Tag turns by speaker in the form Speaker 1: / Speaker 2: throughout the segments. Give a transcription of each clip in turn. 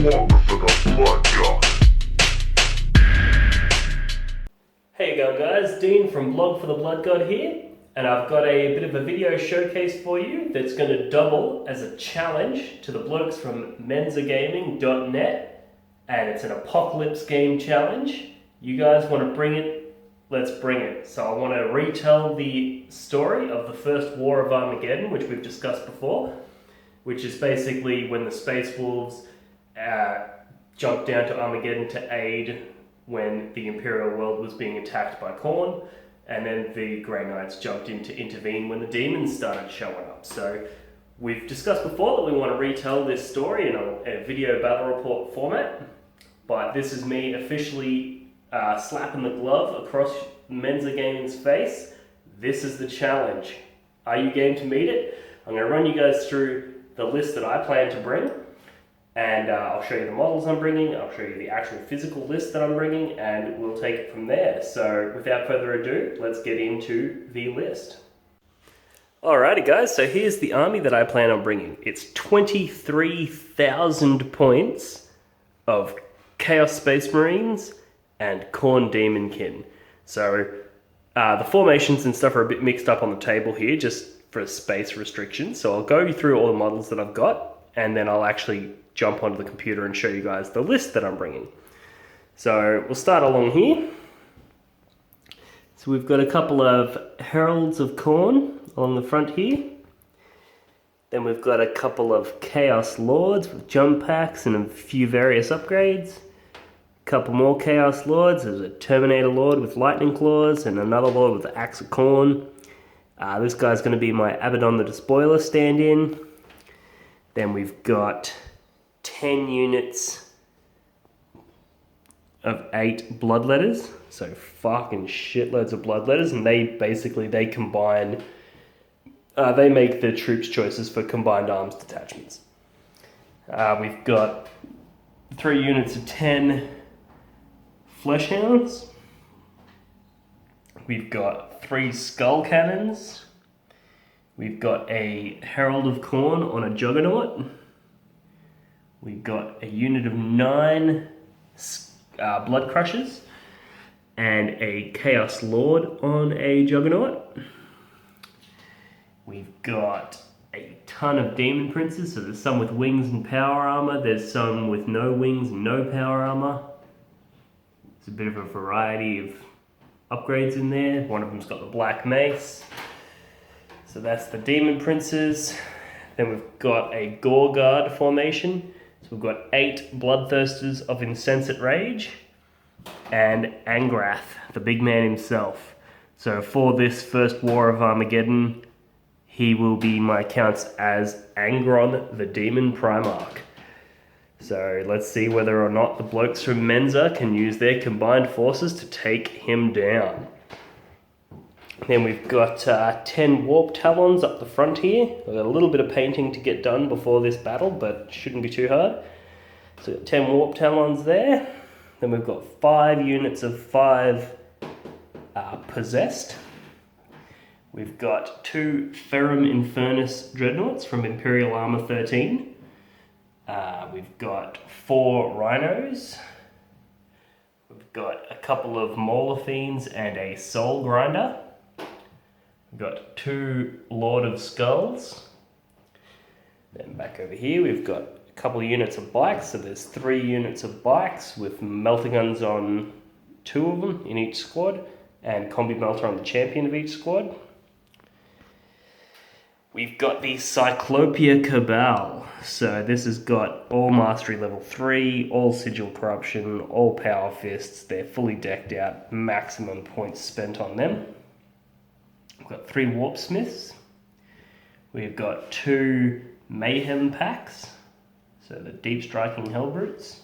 Speaker 1: Hey again guys, Dean from Blog for the Blood God here, and I've got a bit of a video showcase for you that's going to double as a challenge to the blokes from menzagaming.net, and it's an apocalypse game challenge. You guys want to bring it? Let's bring it. So I want to retell the story of the first War of Armageddon, which we've discussed before, which is basically when the Space Wolves jumped down to Armageddon to aid when the Imperial world was being attacked by Khorne, and then the Grey Knights jumped in to intervene when the demons started showing up. So we've discussed before that we want to retell this story in a video battle report format, but this is me officially slapping the glove across Menza Gaming's face. This is the challenge. Are you game to meet it? I'm going to run you guys through the list that I plan to bring, and I'll show you the models I'm bringing, I'll show you the actual physical list that I'm bringing, and we'll take it from there. So without further ado, let's get into the list. Alrighty guys, so here's the army that I plan on bringing. It's 23,000 points of Chaos Space Marines and Khorne Daemonkin. So the formations and stuff are a bit mixed up on the table here, just for space restrictions. So I'll go through all the models that I've got, and then I'll actually jump onto the computer and show you guys the list that I'm bringing. So we'll start along here. So we've got a couple of Heralds of Khorne along the front here. Then we've got a couple of Chaos Lords with jump packs and a few various upgrades. A couple more Chaos Lords. There's a Terminator Lord with lightning claws and another Lord with the Axe of Khorne. This guy's going to be my Abaddon the Despoiler stand-in. Then we've got 10 units of 8 bloodletters, so fucking shitloads of bloodletters, and they combine, they make the troops choices for combined arms detachments. We've got 3 units of 10 Fleshhounds. We've got 3 Skull Cannons. We've got a Herald of Khorne on a Juggernaut. We've got a unit of 9 Blood Crushers and a Chaos Lord on a Juggernaut. We've got a ton of Demon Princes, so there's some with wings and power armor, there's some with no wings and no power armor. There's a bit of a variety of upgrades in there. One of them's got the Black Mace. So that's the Demon Princes. Then we've got a Gore Guard formation. So we've got 8 Bloodthirsters of Insensate Rage and Angrath, the big man himself. So for this first War of Armageddon, he will be my counts as Angron the Demon Primarch. So let's see whether or not the blokes from Menza can use their combined forces to take him down. Then we've got 10 Warp Talons up the front here. We've got a little bit of painting to get done before this battle, but shouldn't be too hard. So we've got 10 Warp Talons there. Then we've got 5 units of 5 Possessed. We've got 2 Ferrum Infernus Dreadnoughts from Imperial Armor 13. We've got 4 Rhinos. We've got a couple of Mauler Fiends and a Soul Grinder. We've got 2 Lord of Skulls. Then back over here we've got a couple of units of bikes. So there's 3 units of bikes with melter guns on 2 of them in each squad, and combi melter on the champion of each squad. We've got the Cyclopia Cabal. So this has got all Mastery level 3, all Sigil Corruption, all Power Fists. They're fully decked out, maximum points spent on them. We've got 3 Warp Smiths. We've got 2 Mayhem Packs, so the Deep Striking Hellbrutes.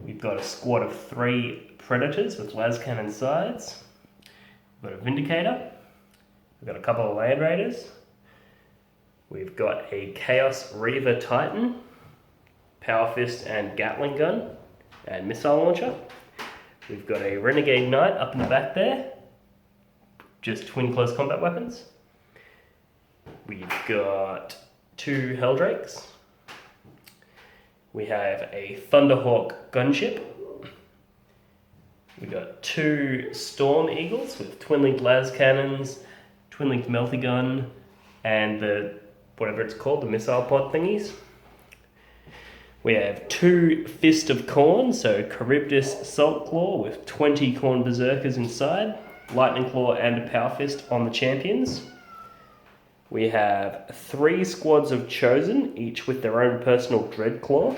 Speaker 1: We've got a squad of 3 Predators with las cannon sides. We've got a Vindicator. We've got a couple of Land Raiders. We've got a Chaos Reaver Titan, Power Fist and Gatling Gun, and Missile Launcher. We've got a Renegade Knight up in the back there, just twin close combat weapons. We've got 2 Helldrakes. We have a Thunderhawk gunship. We got 2 Storm Eagles with twin-linked las cannons, twin-linked melty gun, and the whatever it's called, the missile pod thingies. We have 2 Fist of Khorne, so Charybdis Salt Claw with 20 Khorne Berserkers inside, Lightning Claw and a Power Fist on the champions. We have 3 squads of Chosen, each with their own personal Dread Claw.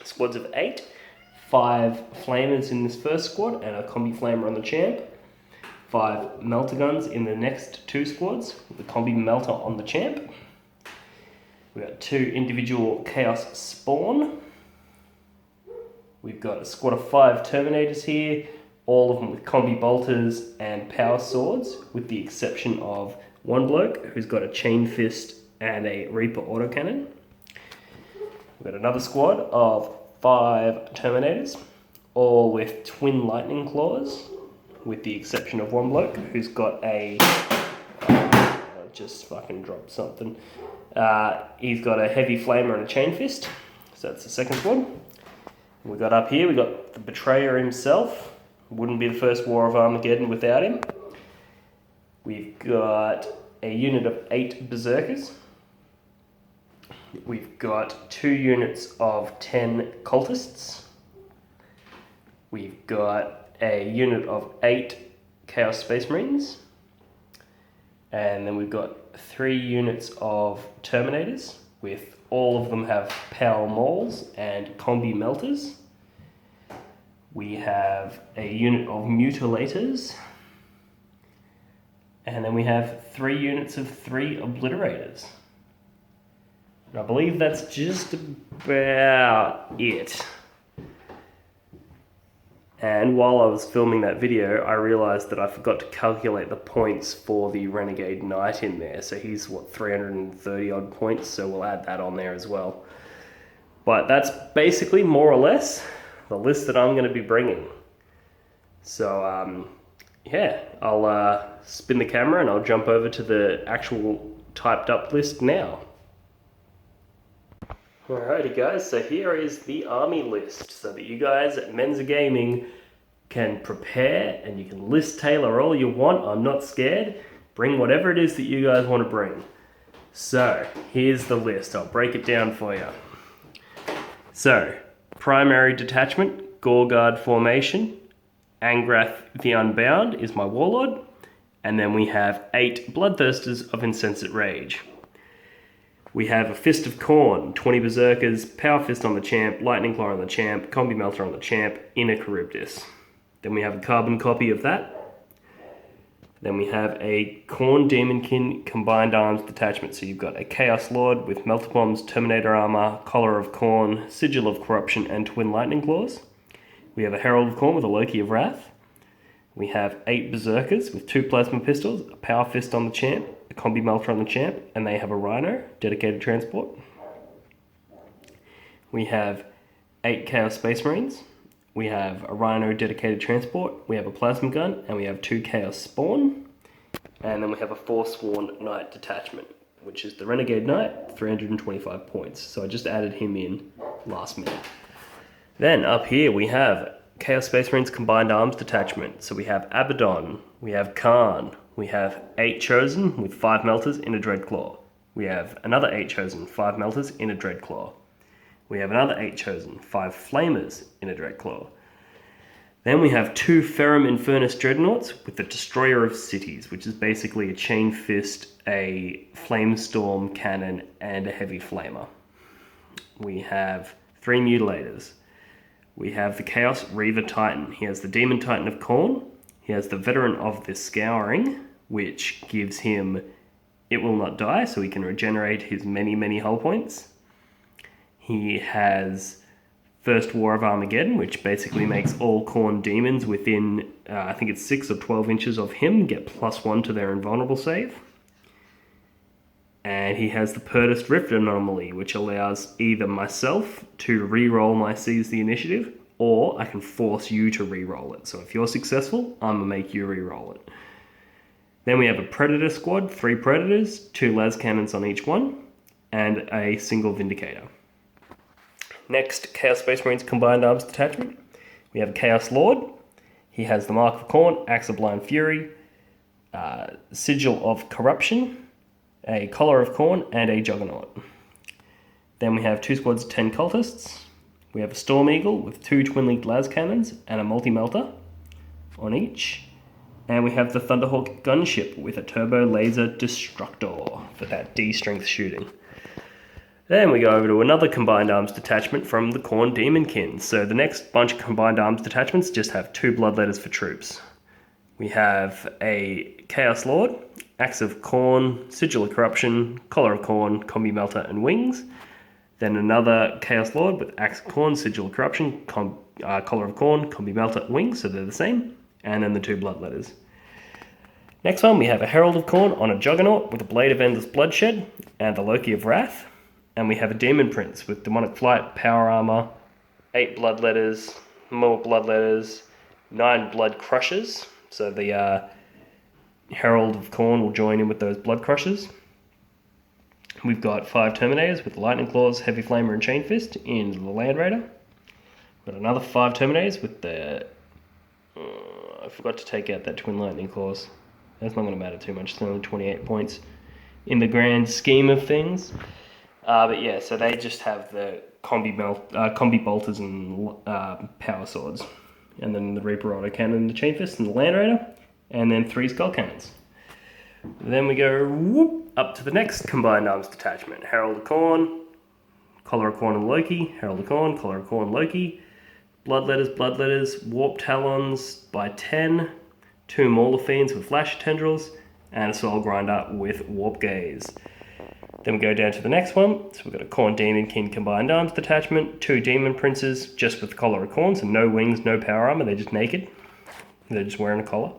Speaker 1: Squads of 8. 5 Flamers in this first squad and a Combi Flamer on the champ. 5 Melter Guns in the next 2 squads with the Combi Melter on the champ. We've got 2 individual Chaos Spawn. We've got a squad of 5 Terminators here, all of them with Combi Bolters and Power Swords, with the exception of one bloke who's got a Chain Fist and a Reaper Autocannon. We've got another squad of 5 Terminators, all with twin Lightning Claws, with the exception of one bloke who's got a... I just fucking dropped something. He's got a Heavy Flamer and a Chain Fist, so that's the second squad. We got up here, we got the Betrayer himself. Wouldn't be the first War of Armageddon without him. We've got a unit of 8 Berserkers. We've got 2 units of 10 Cultists. We've got a unit of 8 Chaos Space Marines. And then we've got 3 units of Terminators, with all of them have Power Mauls and Combi Melters. We have a unit of Mutilators. And then we have 3 units of 3 Obliterators. I believe that's just about it. And while I was filming that video, I realized that I forgot to calculate the points for the Renegade Knight in there. So he's, 330 odd points, so we'll add that on there as well. But that's basically more or less the list that I'm going to be bringing. So, yeah, I'll spin the camera and I'll jump over to the actual typed up list now. Alrighty guys, so here is the army list so that you guys at Menza Gaming can prepare and you can list tailor all you want. I'm not scared. Bring whatever it is that you guys want to bring. So, here's the list. I'll break it down for you. So, primary detachment, Gorguard formation, Angrath the Unbound is my warlord, and then we have 8 Bloodthirsters of Insensate Rage. We have a Fist of Khorne, 20 Berserkers, Power Fist on the champ, Lightning Claw on the champ, Combi Melter on the champ, Inner Charybdis. Then we have a carbon copy of that. Then we have a Khorne Daemonkin Combined Arms Detachment. So you've got a Chaos Lord with Melter Bombs, Terminator Armor, Collar of Khorne, Sigil of Corruption, and Twin Lightning Claws. We have a Herald of Khorne with a Loki of Wrath. We have 8 Berserkers with 2 Plasma Pistols, a Power Fist on the champ, a Combi Melter on the champ, and they have a Rhino, dedicated transport. We have 8 Chaos Space Marines. We have a Rhino, dedicated transport. We have a Plasma Gun, and we have 2 Chaos Spawn. And then we have a Forsworn Knight detachment, which is the Renegade Knight, 325 points. So I just added him in last minute. Then up here we have Chaos Space Marines Combined Arms Detachment. So we have Abaddon, we have Khorne, we have 8 Chosen with 5 Melters in a Dreadclaw. We have another 8 Chosen, 5 Melters in a Dreadclaw. We have another 8 Chosen, 5 Flamers in a Dreadclaw. Then we have 2 Ferrum Infernus Dreadnoughts with the Destroyer of Cities, which is basically a Chain Fist, a Flamestorm Cannon, and a Heavy Flamer. We have 3 Mutilators. We have the Chaos Reaver Titan. He has the Demon Titan of Khorne. He has the Veteran of the Scouring, which gives him It Will Not Die, so he can regenerate his many hull points. He has First War of Armageddon, which basically makes all Khorne demons within, I think it's 6 or 12 inches of him, get +1 to their invulnerable save. And he has the Purtist Rift Anomaly, which allows either myself to re-roll my Seize the Initiative, or I can force you to re-roll it. So if you're successful, I'm going to make you re-roll it. Then we have a Predator Squad, 3 Predators, 2 las cannons on each one, and a single Vindicator. Next, Chaos Space Marines Combined Arms Detachment. We have Chaos Lord. He has the Mark of Khorne, Axe of Blind Fury, Sigil of Corruption, a Collar of Khorne, and a Juggernaut. Then we have 2 squads of 10 cultists. We have a Storm Eagle with 2 twin-linked las cannons and a multi-melter on each. And we have the Thunderhawk gunship with a turbo laser destructor for that D-strength shooting. Then we go over to another Combined Arms detachment from the Khorne Daemonkin. So the next bunch of Combined Arms detachments just have 2 bloodletters for troops. We have a Chaos Lord, Axe of Khorne, Sigil of Corruption, Collar of Khorne, Combi Melter, and Wings. Then another Chaos Lord with Axe of Khorne, Sigil of Corruption, Collar of Khorne, Combi Melter, Wings, so they're the same. And then the 2 bloodletters. Next one, we have a Herald of Khorne on a Juggernaut with a Blade of Endless Bloodshed and the Loki of Wrath. And we have a Demon Prince with Demonic Flight, Power Armor, 8 bloodletters, more bloodletters, 9 blood crushers. So the Herald of Khorne will join in with those blood crushers. We've got 5 Terminators with Lightning Claws, Heavy Flamer, and Chain Fist in the Land Raider. We've got another 5 Terminators with the... I forgot to take out that Twin Lightning Claws. That's not going to matter too much. It's only 28 points in the grand scheme of things. But yeah, so they just have the combi bolters and power swords. And then the Reaper Autocannon, the Chain Fist, and the Land Raider. And then 3 Skull Cannons. Then we go up to the next Combined Arms detachment. Herald of Khorne, Collar of Khorne and Loki. Herald of Khorne, Collar of Khorne, Loki. Bloodletters, Warp Talons by 10. 2 Mauler Fiends with Flash Tendrils. And a Soul Grinder with Warp Gaze. Then we go down to the next one. So we've got a Khorne Daemonkin Combined Arms detachment. 2 Demon Princes just with the Collar of Khorne. So no wings, no power armor. They're just naked. They're just wearing a collar.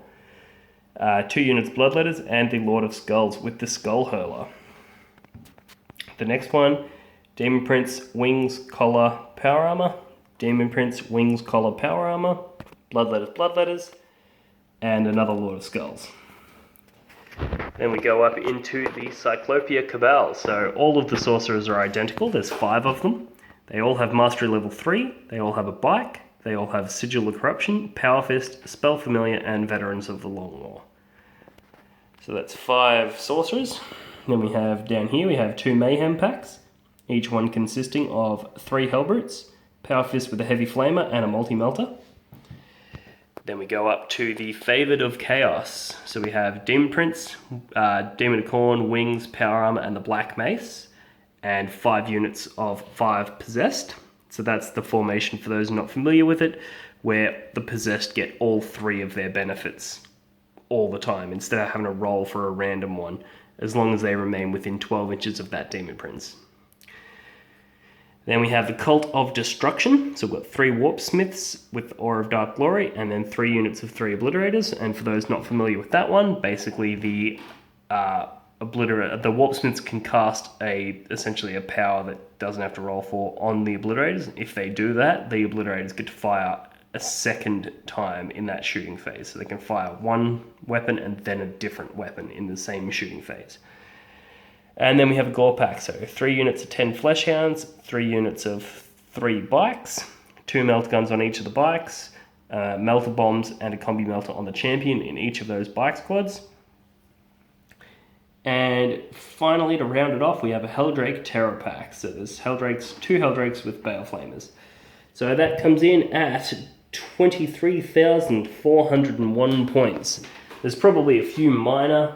Speaker 1: 2 units Bloodletters and the Lord of Skulls with the Skull Hurler. The next one, Demon Prince, Wings, Collar, Power Armor. Demon Prince, Wings, Collar, Power Armor. Bloodletters, and another Lord of Skulls. Then we go up into the Cyclopia Cabal. So all of the sorcerers are identical. There's 5 of them. They all have Mastery Level 3. They all have a bike. They all have Sigil of Corruption, Power Fist, Spell Familiar, and Veterans of the Long War. So that's 5 sorcerers. Then we have down here, we have 2 Mayhem packs, each one consisting of 3 Hellbrutes, Power Fist with a Heavy Flamer and a Multi-Melter. Then we go up to the Favored of Chaos. So we have Demon Prince, Demon of Khorne, Wings, Power Armor, and the Black Mace, and 5 units of 5 Possessed. So that's the formation for those not familiar with it, where the Possessed get all 3 of their benefits all the time, instead of having to roll for a random one, as long as they remain within 12 inches of that Demon Prince. Then we have the Cult of Destruction. So we've got 3 Warpsmiths with Aura of Dark Glory, and then 3 units of 3 Obliterators. And for those not familiar with that one, basically the Warpsmiths can cast essentially a power that doesn't have to roll for on the Obliterators. If they do that, the Obliterators get to fire a second time in that shooting phase. So they can fire one weapon and then a different weapon in the same shooting phase. And then we have a Gore Pack, so 3 units of 10 Fleshhounds, 3 units of 3 bikes, 2 melt guns on each of the bikes, melter bombs and a combi melter on the champion in each of those bike squads. And finally, to round it off, we have a Helldrake Terror Pack. So there's 2 Helldrakes with Bale Flamers. So that comes in at 23,401 points. There's probably a few minor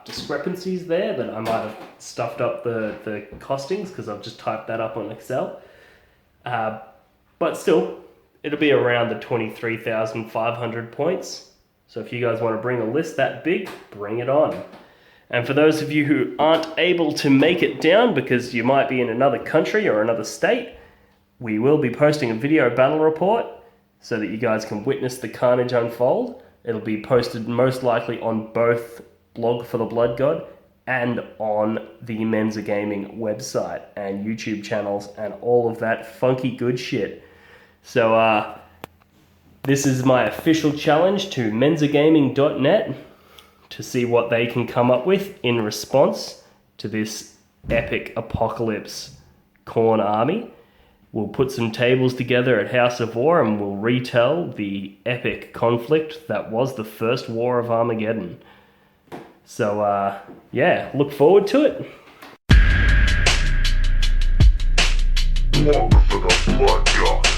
Speaker 1: discrepancies there that I might have stuffed up the costings because I've just typed that up on Excel. But still, it'll be around the 23,500 points. So if you guys want to bring a list that big, bring it on. And for those of you who aren't able to make it down because you might be in another country or another state, we will be posting a video battle report so that you guys can witness the carnage unfold. It'll be posted most likely on both Blog for the Blood God and on the Menza Gaming website and YouTube channels and all of that funky good shit. So this is my official challenge to menzagaming.net to see what they can come up with in response to this epic apocalypse Khorne army. We'll put some tables together at House of War and we'll retell the epic conflict that was the first War of Armageddon. So, yeah, look forward to it.
Speaker 2: One for the blood yacht.